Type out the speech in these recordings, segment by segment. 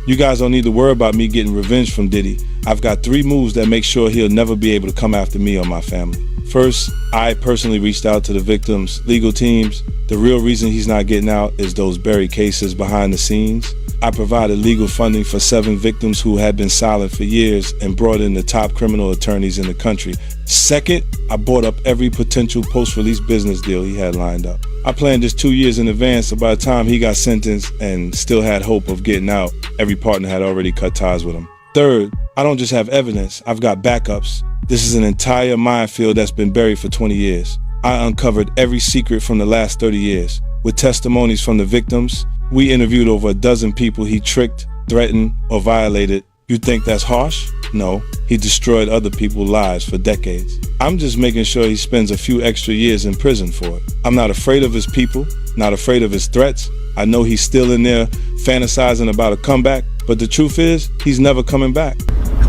You guys don't need to worry about me getting revenge from Diddy. I've got 3 moves that make sure he'll never be able to come after me or my family. First, I personally reached out to the victims' legal teams. The real reason he's not getting out is those buried cases behind the scenes. I provided legal funding for 7 victims who had been silent for years and brought in the top criminal attorneys in the country. Second, I bought up every potential post-release business deal he had lined up. I planned this 2 years in advance, so by the time he got sentenced and still had hope of getting out, every partner had already cut ties with him. Third, I don't just have evidence, I've got backups. This is an entire minefield that's been buried for 20 years. I uncovered every secret from the last 30 years. With testimonies from the victims, we interviewed over a dozen people he tricked, threatened, or violated. You think that's harsh? No, he destroyed other people's lives for decades. I'm just making sure he spends a few extra years in prison for it. I'm not afraid of his people, not afraid of his threats. I know he's still in there fantasizing about a comeback, but the truth is, he's never coming back.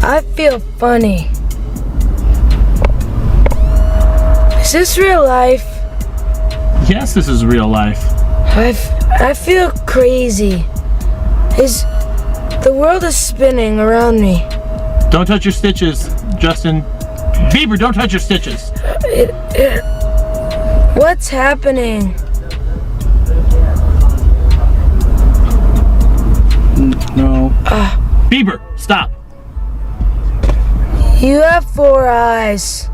I feel funny. Is this real life? Yes, this is real life. I feel crazy. The world is spinning around me. Don't touch your stitches, Justin. Bieber, don't touch your stitches. What's happening? No. Bieber, stop. You have 4 eyes.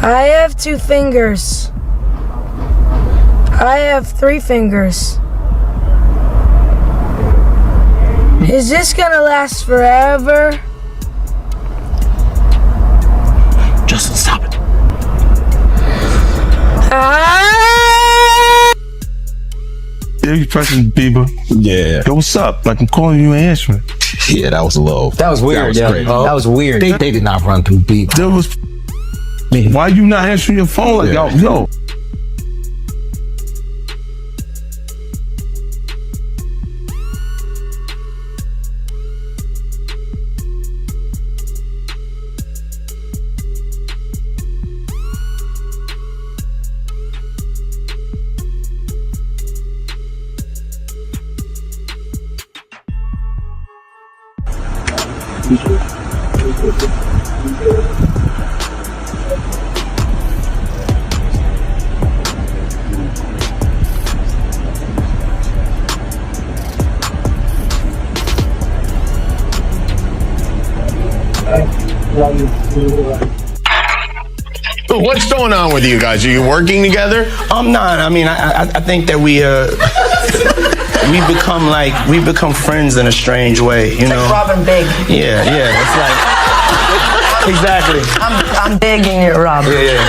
I have 2 fingers. I have 3 fingers. Is this gonna last forever? Justin, stop it. Ah! Yeah, you pressing Bieber. Yeah. Yo, what's up? Like, I'm calling you and answering. Yeah, that was low. That was weird, That was crazy. That was weird. They did not run through Bieber. There was... Why you not answering your phone like, Yeah. yo? What's going on with you guys? Are you working together? I'm not. I mean, I think that we become friends in a strange way. You know, like Robin Big. Yeah. It's like exactly. I'm begging you, Robin. Yeah.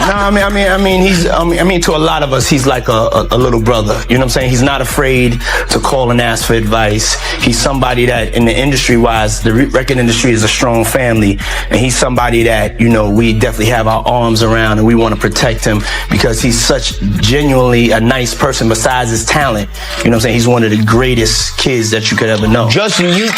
No, I mean, to a lot of us, he's like a little brother. You know what I'm saying? He's not afraid to call and ask for advice. He's somebody that, in the industry-wise, the record industry is a strong family, and he's somebody that, you know, we definitely have our arms around, and we want to protect him because he's such genuinely a nice person. Besides his talent, you know what I'm saying? He's one of the greatest kids that you could ever know. Justin, you...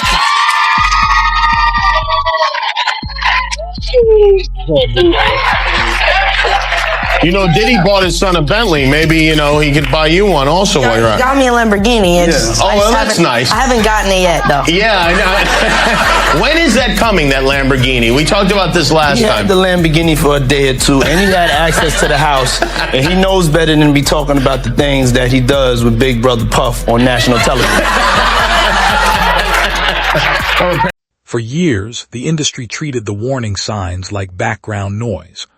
You know, Diddy bought his son a Bentley. Maybe, you know, he could buy you one also while you're out. Got me a Lamborghini. Yeah. Oh, well, that's nice. I haven't gotten it yet, though. Yeah, I know. When is that coming, that Lamborghini? We talked about this last He time. had the Lamborghini for a day or two, and he had access to the house, and he knows better than be talking about the things that he does with Big Brother Puff on national television. For years, the industry treated the warning signs like background noise.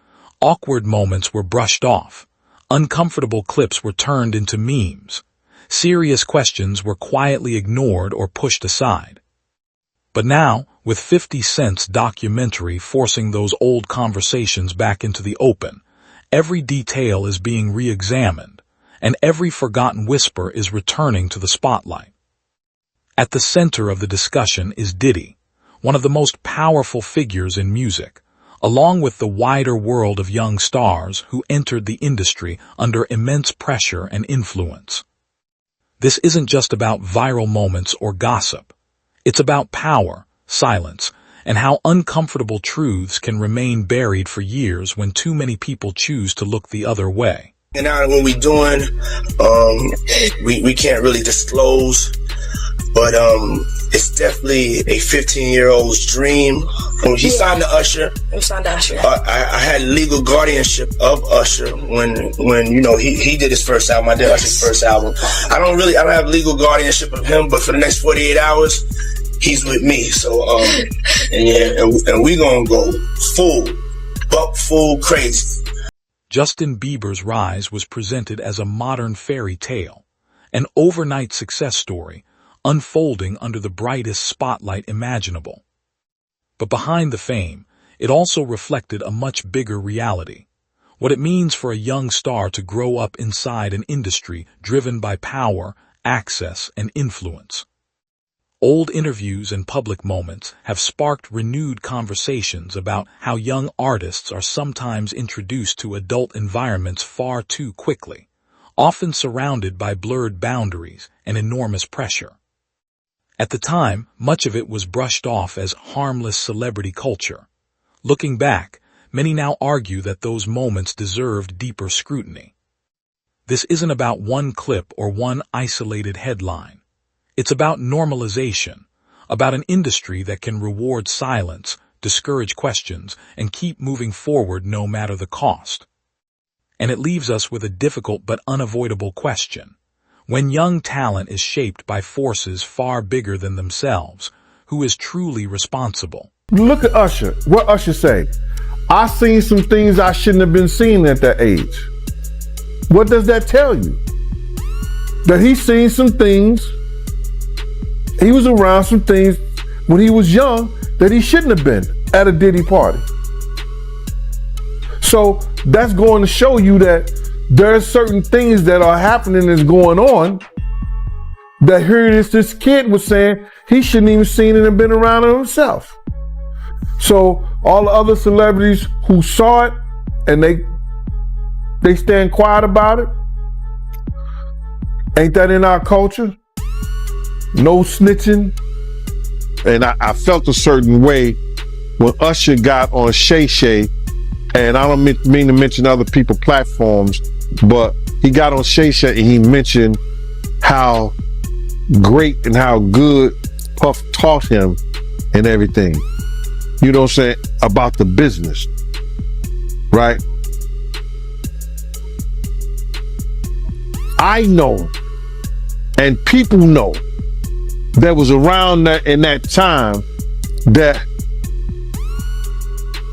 Awkward moments were brushed off. Uncomfortable clips were turned into memes. Serious questions were quietly ignored or pushed aside. But now, with 50 Cent's documentary forcing those old conversations back into the open, every detail is being re-examined, and every forgotten whisper is returning to the spotlight. At the center of the discussion is Diddy, one of the most powerful figures in music, along with the wider world of young stars who entered the industry under immense pressure and influence. This isn't just about viral moments or gossip. It's about power, silence, and how uncomfortable truths can remain buried for years when too many people choose to look the other way. And now what we doing, we can't really disclose, but it's definitely a 15-year-old's dream. When he signed to Usher, I had legal guardianship of Usher when you know he did his first album. I did Usher's first album. I don't have legal guardianship of him, but for the next 48 hours, he's with me. So and we gonna go full crazy. Justin Bieber's rise was presented as a modern fairy tale, an overnight success story unfolding under the brightest spotlight imaginable. But behind the fame, it also reflected a much bigger reality, what it means for a young star to grow up inside an industry driven by power, access, and influence. Old interviews and public moments have sparked renewed conversations about how young artists are sometimes introduced to adult environments far too quickly, often surrounded by blurred boundaries and enormous pressure. At the time, much of it was brushed off as harmless celebrity culture. Looking back, many now argue that those moments deserved deeper scrutiny. This isn't about one clip or one isolated headline. It's about normalization, about an industry that can reward silence, discourage questions, and keep moving forward no matter the cost. And it leaves us with a difficult but unavoidable question. When young talent is shaped by forces far bigger than themselves, who is truly responsible? Look at Usher. What Usher say? I seen some things I shouldn't have been seeing at that age. What does that tell you? That he's seen some things, he was around some things when he was young that he shouldn't have been at a Diddy party. So that's going to show you that there are certain things that are happening that's going on that here it is, this kid was saying he shouldn't even seen it and been around it himself. So all the other celebrities who saw it and they stand quiet about it, ain't that in our culture? No snitching. And I felt a certain way when Usher got on Shay Shay, and I don't mean to mention other people's platforms, but he got on Shay Shay and he mentioned how great and how good Puff taught him and everything. You know what I'm saying? About the business, right? I know, and people know, that was around that in that time that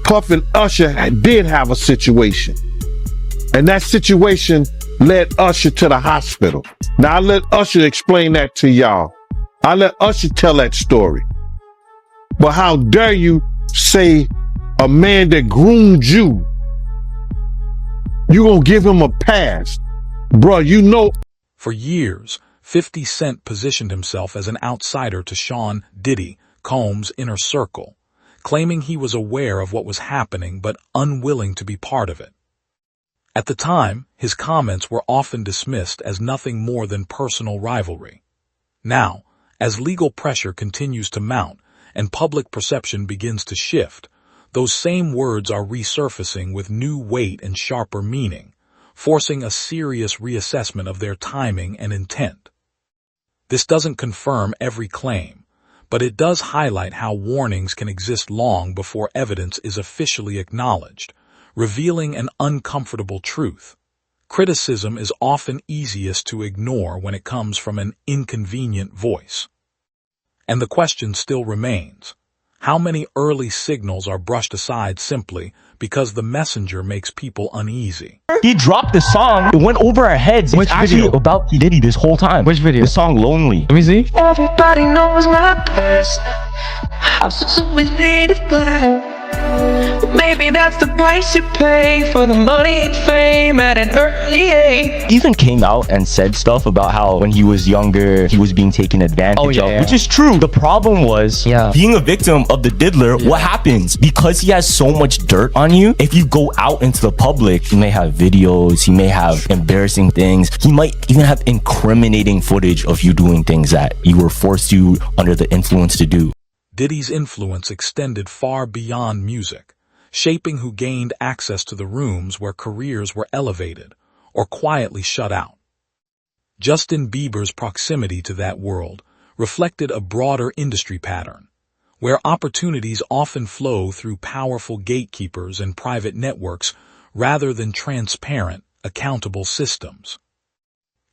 Puff and Usher did have a situation. And that situation led Usher to the hospital. Now I let Usher explain that to y'all. I let Usher tell that story. But how dare you say a man that groomed you gonna give him a pass? Bruh, you know. For years, 50 Cent positioned himself as an outsider to Sean Diddy Combs' inner circle, claiming he was aware of what was happening but unwilling to be part of it. At the time, his comments were often dismissed as nothing more than personal rivalry. Now, as legal pressure continues to mount and public perception begins to shift, those same words are resurfacing with new weight and sharper meaning, forcing a serious reassessment of their timing and intent. This doesn't confirm every claim, but it does highlight how warnings can exist long before evidence is officially acknowledged, revealing an uncomfortable truth. Criticism is often easiest to ignore when it comes from an inconvenient voice. And the question still remains, how many early signals are brushed aside simply because the messenger makes people uneasy? He dropped the song, it went over our heads. It's actually about P. Diddy this whole time. Which video? The song Lonely. Let me see. Everybody knows my best. I've always needed black. Maybe that's the price you pay for the money and fame at an early age. He even came out and said stuff about how when he was younger, he was being taken advantage of, which is true. The problem was being a victim of the diddler. What happens? Because he has so much dirt on you, if you go out into the public, he may have videos, he may have embarrassing things, he might even have incriminating footage of you doing things that you were forced to under the influence to do. Diddy's influence extended far beyond music, shaping who gained access to the rooms where careers were elevated, or quietly shut out. Justin Bieber's proximity to that world reflected a broader industry pattern, where opportunities often flow through powerful gatekeepers and private networks rather than transparent, accountable systems.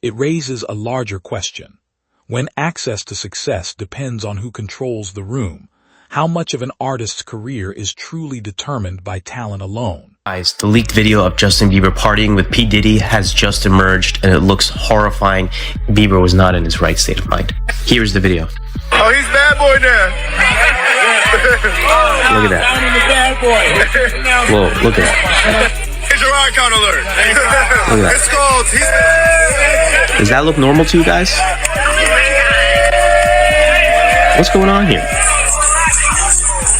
It raises a larger question. When access to success depends on who controls the room, how much of an artist's career is truly determined by talent alone? Guys, the leaked video of Justin Bieber partying with P. Diddy has just emerged, and it looks horrifying. Bieber was not in his right state of mind. Here's the video. Oh, he's bad boy now. Look at that. Whoa, look at that. Here's your icon alert. Look at that. It's called He's Bad. Does that look normal to you guys? What's going on here?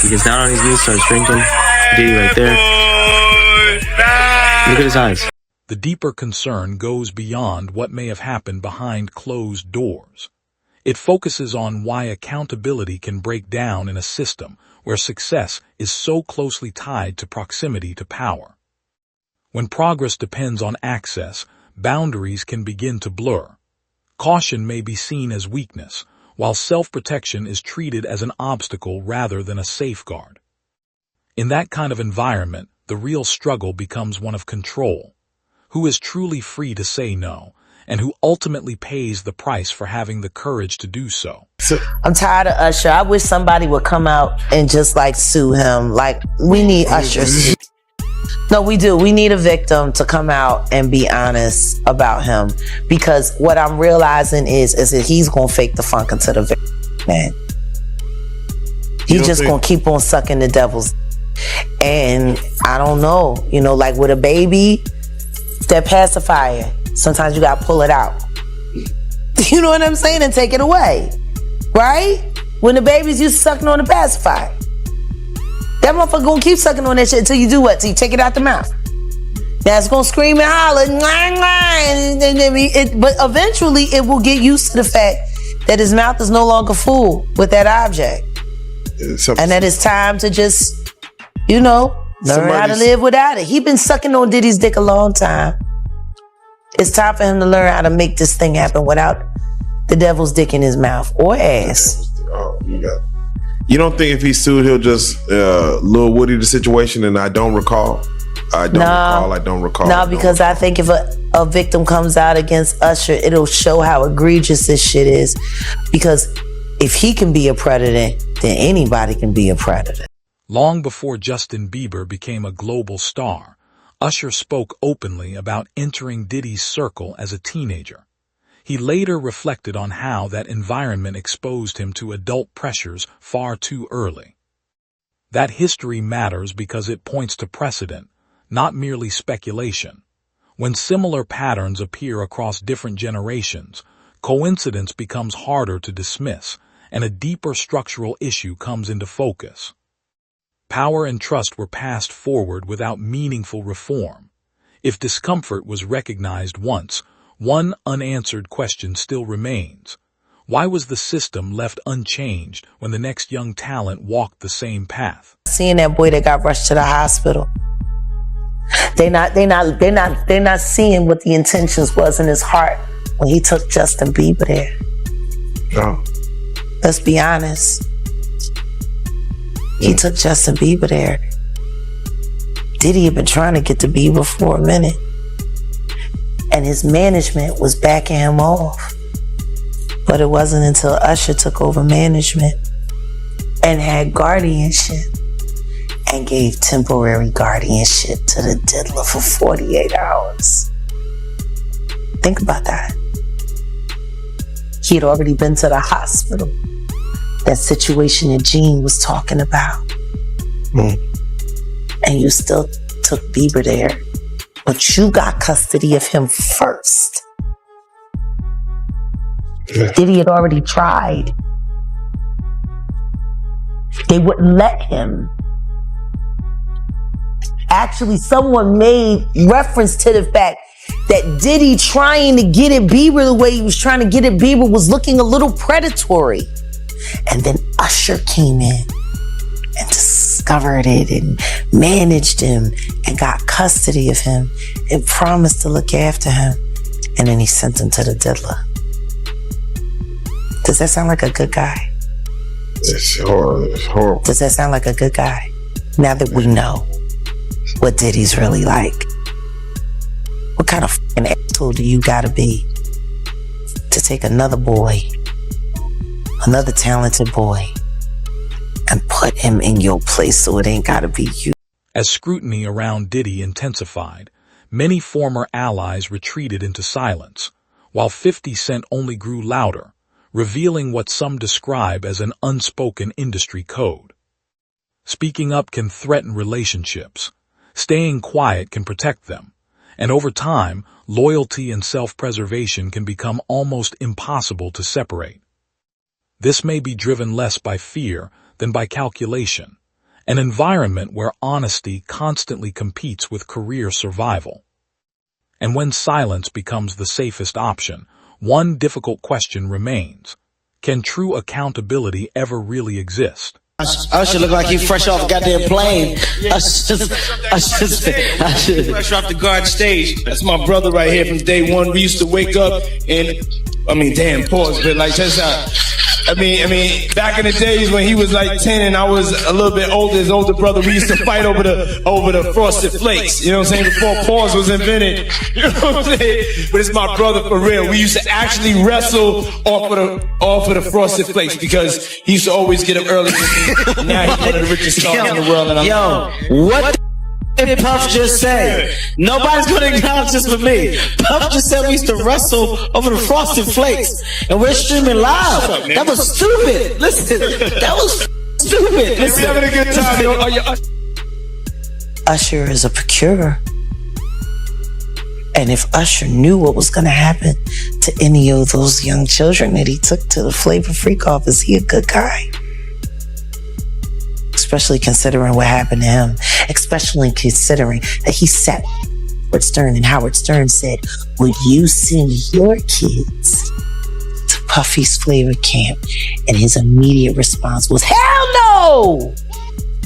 He gets down on his knees, starts drinking. Diddy right there. Look at his eyes. The deeper concern goes beyond what may have happened behind closed doors. It focuses on why accountability can break down in a system where success is so closely tied to proximity to power. When progress depends on access, boundaries can begin to blur. Caution may be seen as weakness, while self-protection is treated as an obstacle rather than a safeguard. In that kind of environment, the real struggle becomes one of control. Who is truly free to say no, and who ultimately pays the price for having the courage to do so? I'm tired of Usher. I wish somebody would come out and just like sue him. Like, we need Usher. No, we do. We need a victim to come out and be honest about him, because what I'm realizing is that he's gonna fake the funk into the victim, man. He's just gonna keep on sucking the devil's. And I don't know, like with a baby, that pacifier, sometimes you gotta pull it out. You know what I'm saying? And take it away, right? When the babies used to sucking on the pacifier, that motherfucker gonna keep sucking on that shit until you do what? Till you take it out the mouth. Now it's gonna scream and holler, but eventually it will get used to the fact that his mouth is no longer full with that object. And that it's time to just, learn how to live without it. He been sucking on Diddy's dick a long time. It's time for him to learn how to make this thing happen without the devil's dick in his mouth or ass. Oh, you don't think if he sued, he'll just Lil Woody the situation? And I don't recall. I don't recall. No, because I think if a victim comes out against Usher, it'll show how egregious this shit is. Because if he can be a predator, then anybody can be a predator. Long before Justin Bieber became a global star, Usher spoke openly about entering Diddy's circle as a teenager. He later reflected on how that environment exposed him to adult pressures far too early. That history matters because it points to precedent, not merely speculation. When similar patterns appear across different generations, coincidence becomes harder to dismiss, and a deeper structural issue comes into focus. Power and trust were passed forward without meaningful reform. If discomfort was recognized once, one unanswered question still remains. Why was the system left unchanged when the next young talent walked the same path? Seeing that boy that got rushed to the hospital, they're not seeing what the intentions was in his heart when he took Justin Bieber there. Oh. Let's be honest. He took Justin Bieber there. Diddy had been trying to get to Bieber for a minute. And his management was backing him off. But it wasn't until Usher took over management and had guardianship and gave temporary guardianship to the diddler for 48 hours. Think about that. He had already been to the hospital. That situation that Gene was talking about. And you still took Bieber there. But you got custody of him first. Diddy had already tried. They wouldn't let him. Actually, someone made reference to the fact that Diddy trying to get at Bieber the way he was trying to get at Bieber was looking a little predatory. And then Usher came in and discovered it and managed him and got custody of him and promised to look after him. And then he sent him to the diddler. Does that sound like a good guy? It's horrible. Does that sound like a good guy? Now that we know what Diddy's really like, what kind of fucking asshole do you gotta be to take another boy, another talented boy, and put him in your place so it ain't gotta be you? As scrutiny around Diddy intensified, many former allies retreated into silence, while 50 Cent only grew louder, revealing what some describe as an unspoken industry code. Speaking up can threaten relationships. Staying quiet can protect them. And over time, loyalty and self-preservation can become almost impossible to separate. This may be driven less by fear than by calculation, an environment where honesty constantly competes with career survival. And when silence becomes the safest option, one difficult question remains: can true accountability ever really exist? Usher look like he fresh off a goddamn plane. Usher fresh off the guard stage. That's my brother right here from day one. We used to wake up and, pause, but like just back in the days when he was like 10 and I was a little bit older, his older brother, we used to fight over the Frosted Flakes. You know what I'm saying? Before pause was invented. You know what I'm saying? But it's my brother for real. We used to actually wrestle off of the Frosted Flakes because he used to always get up early. Now he's one of the richest stars in the world. And what did Puff just say? Nobody's gonna acknowledge this for me. Puff just said we used to wrestle over the Frosted Flakes, and we're streaming live. That was stupid. Listen, that was stupid. Listen, having a good time. Usher is a procurer. And if Usher knew what was going to happen to any of those young children that he took to the Flavor Freak off, is he a good guy? Especially considering what happened to him. Especially considering that he sat with Howard Stern and Howard Stern said, would you send your kids to Puffy's Flavor Camp? And his immediate response was, hell no!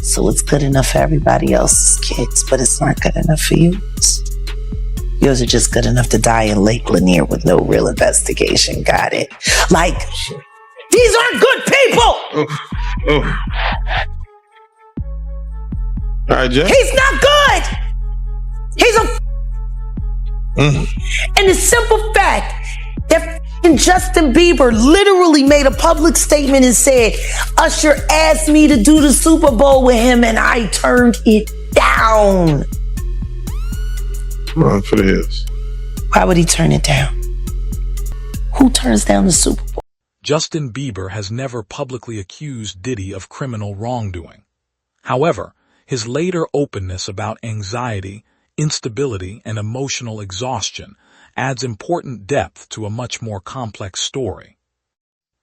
So it's good enough for everybody else's kids, but it's not good enough for you. Yours are just good enough to die in Lake Lanier with no real investigation. Got it? Like, these aren't good people! All right, Jeff. He's not good! He's a... And the simple fact that Justin Bieber literally made a public statement and said, Usher asked me to do the Super Bowl with him and I turned it down. Run for the hills. Why would he turn it down? Who turns down the Super Bowl? Justin Bieber has never publicly accused Diddy of criminal wrongdoing. However, his later openness about anxiety, instability, and emotional exhaustion adds important depth to a much more complex story.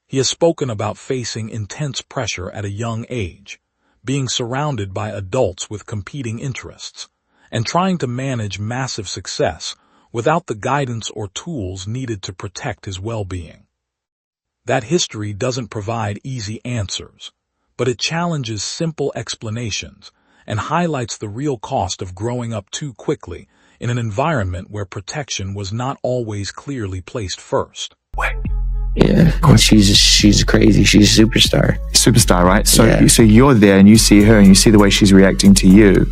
He has spoken about facing intense pressure at a young age, being surrounded by adults with competing interests, and trying to manage massive success without the guidance or tools needed to protect his well-being. That history doesn't provide easy answers, but it challenges simple explanations and highlights the real cost of growing up too quickly in an environment where protection was not always clearly placed first. Yeah, she's crazy. She's a superstar. Superstar, right? So you're there and you see her and you see the way she's reacting to you.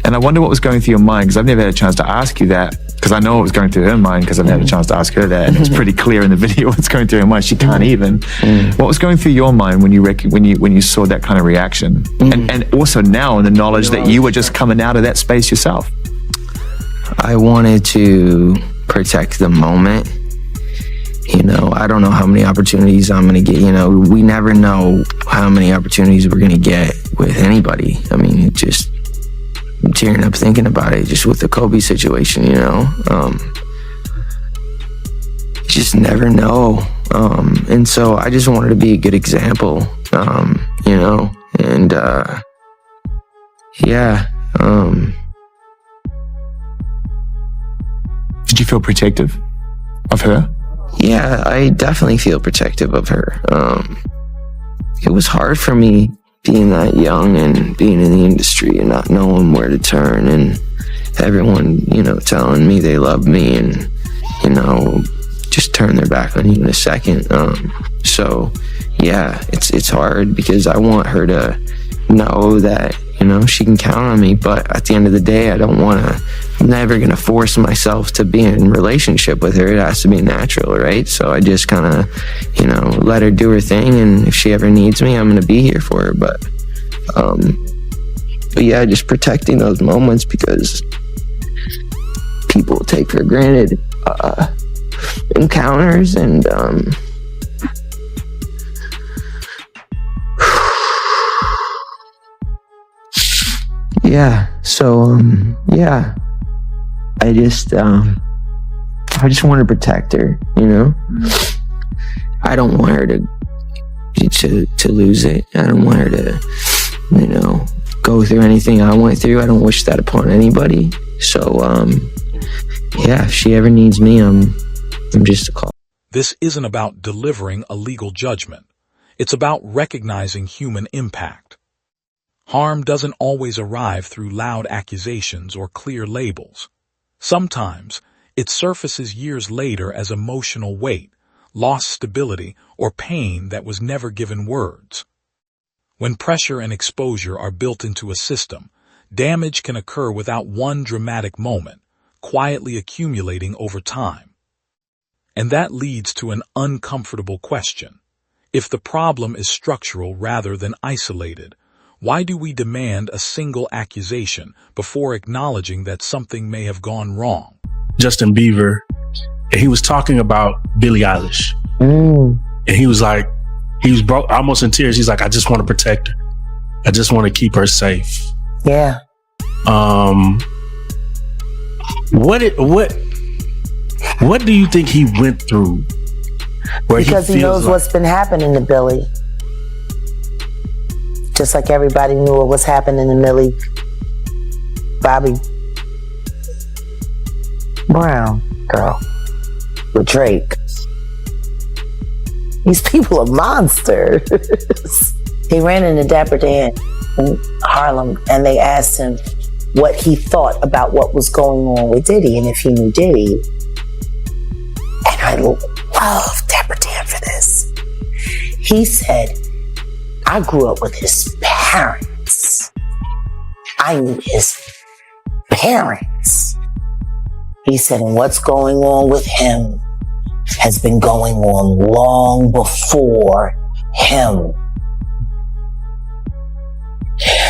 And I wonder what was going through your mind, because I've never had a chance to ask you that, because I know what was going through her mind because I've never had a chance to ask her that. And it's pretty clear in the video what's going through her mind. She can't even. What was going through your mind when you saw that kind of reaction? And also now in the knowledge that you were just coming out of that space yourself. I wanted to protect the moment. You know, I don't know how many opportunities I'm going to get. You know, we never know how many opportunities we're going to get with anybody. I mean, I'm tearing up thinking about it, just with the Kobe situation, you know. Just never know. And so I just wanted to be a good example, you know, and Did you feel protective of her? Yeah, I definitely feel protective of her. It was hard for me being that young and being in the industry and not knowing where to turn, and everyone, you know, telling me they love me and, you know, just turn their back on you in a second. So yeah, it's hard because I want her to know that, you know, she can count on me, but at the end of the day, I'm never gonna force myself to be in a relationship with her. It has to be natural, right? So I just kind of, you know, let her do her thing, and if she ever needs me, I'm gonna be here for her. But yeah, just protecting those moments, because people take for granted encounters, and yeah, so yeah, I just want to protect her, you know. I don't want her to lose it. I don't want her to, you know, go through anything I went through. I don't wish that upon anybody. So yeah, if she ever needs me, I'm just a call. This isn't about delivering a legal judgment. It's about recognizing human impact. Harm doesn't always arrive through loud accusations or clear labels. Sometimes it surfaces years later as emotional weight, lost stability, or pain that was never given words. When pressure and exposure are built into a system, damage can occur without one dramatic moment, quietly accumulating over time. And that leads to an uncomfortable question. If the problem is structural rather than isolated, why do we demand a single accusation before acknowledging that something may have gone wrong? Justin Bieber, and he was talking about Billie Eilish. And he was like, he was almost in tears. He's like, I just want to protect her. I just want to keep her safe. Yeah. What do you think he went through? Because he knows what's been happening to Billie. Just like everybody knew what was happening to Millie Bobby Brown girl with Drake. These people are monsters. He ran into Dapper Dan in Harlem, and they asked him what he thought about what was going on with Diddy and if he knew Diddy. And I love Dapper Dan for this. He said, I grew up with his parents. I knew his parents. He said, and what's going on with him has been going on long before him.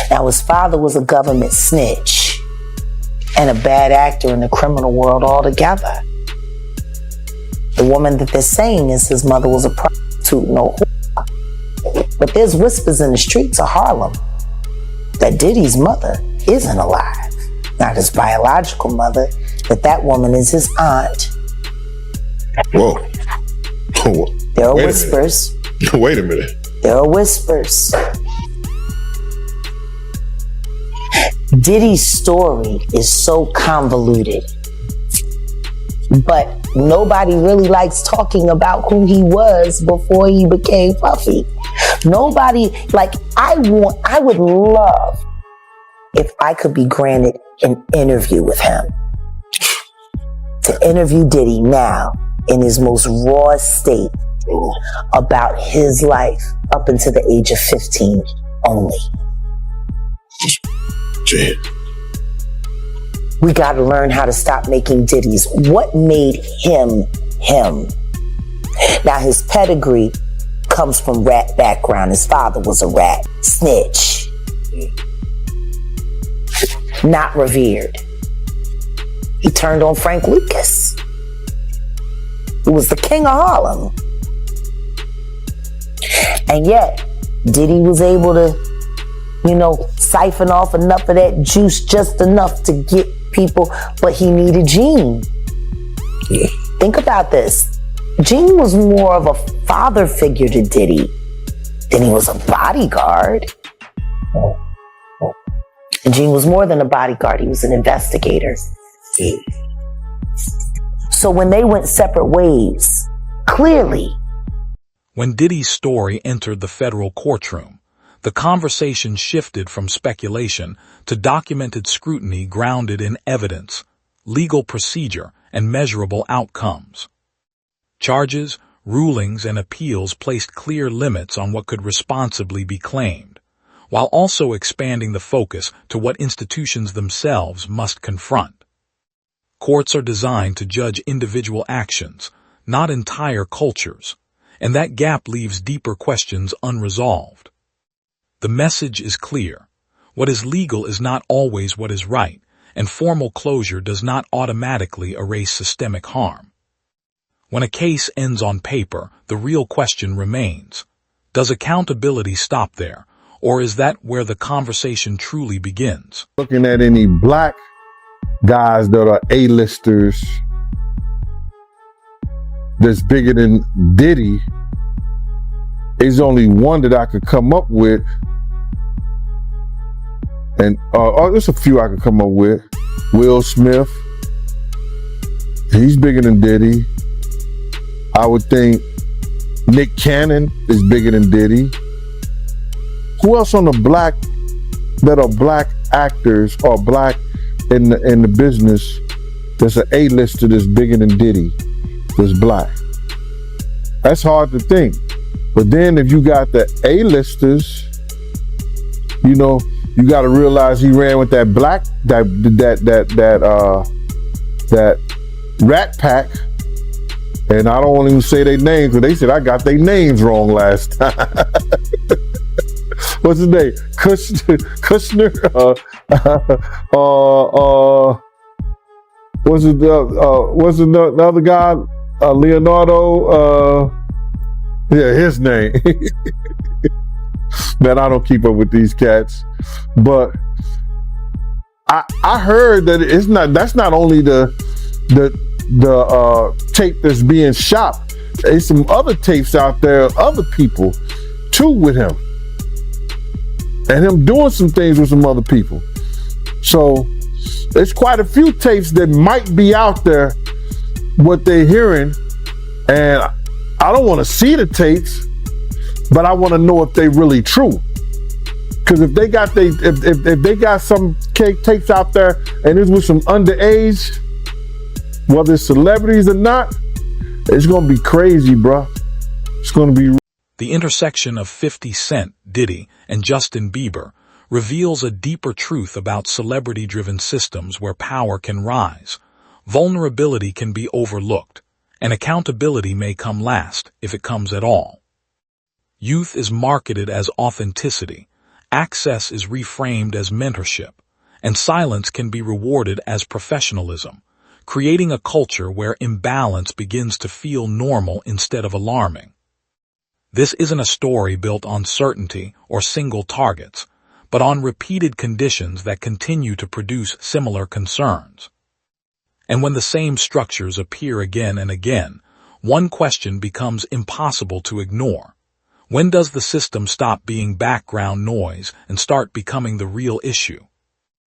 Now, his father was a government snitch and a bad actor in the criminal world altogether. The woman that they're saying is his mother was a prostitute, no whore. But there's whispers in the streets of Harlem that Diddy's mother isn't alive. Not his biological mother, but that woman is his aunt. Whoa. There are whispers. Wait a minute. There are whispers. Diddy's story is so convoluted, but nobody really likes talking about who he was before he became Puffy. Nobody, like, I would love if I could be granted an interview with him. To interview Diddy now in his most raw state about his life up until the age of 15 only. We got to learn how to stop making Diddy's. What made him him? Now, his pedigree comes from rat background. His father was a rat, snitch, not revered. He turned on Frank Lucas, who was the king of Harlem. And yet, Diddy was able to, siphon off enough of that juice, just enough to get people, but he needed Gene. Think about this. Gene was more of a father figure to Diddy than he was a bodyguard. And Gene was more than a bodyguard. He was an investigator. So when they went separate ways, clearly. When Diddy's story entered the federal courtroom, The conversation shifted from speculation to documented scrutiny grounded in evidence, legal procedure, and measurable outcomes. Charges, rulings, and appeals placed clear limits on what could responsibly be claimed, while also expanding the focus to what institutions themselves must confront. Courts are designed to judge individual actions, not entire cultures, and that gap leaves deeper questions unresolved. The message is clear. What is legal is not always what is right, and formal closure does not automatically erase systemic harm. When a case ends on paper, the real question remains. Does accountability stop there, or is that where the conversation truly begins? Looking at any black guys that are A-listers that's bigger than Diddy, there's only one that I could come up with. And there's a few I could come up with. Will Smith, he's bigger than Diddy. I would think Nick Cannon is bigger than Diddy. Who else on the black that are black actors or black in the business that's an A-lister that's bigger than Diddy, that's black? That's hard to think. But then if you got the A-listers, you know, you got to realize he ran with that black, that Rat Pack. And I don't want to even say their names, but they said I got their names wrong last time. What's his name? Kushner? What's the other guy? Leonardo? Yeah, his name. Man, I don't keep up with these cats. But I heard that that's not only the tape that's being shot. There's some other tapes out there, other people too with him. And him doing some things with some other people. So there's quite a few tapes that might be out there, what they're hearing. And I don't want to see the tapes, but I want to know if they really true. Because if they got if they got some tapes out there and it's with some underage, whether it's celebrities or not, it's gonna be crazy, bro. It's gonna be. The intersection of 50 Cent, Diddy, and Justin Bieber reveals a deeper truth about celebrity-driven systems where power can rise, vulnerability can be overlooked, and accountability may come last, if it comes at all. Youth is marketed as authenticity, access is reframed as mentorship, and silence can be rewarded as professionalism, creating a culture where imbalance begins to feel normal instead of alarming. This isn't a story built on certainty or single targets, but on repeated conditions that continue to produce similar concerns. And when the same structures appear again and again, one question becomes impossible to ignore. When does the system stop being background noise and start becoming the real issue?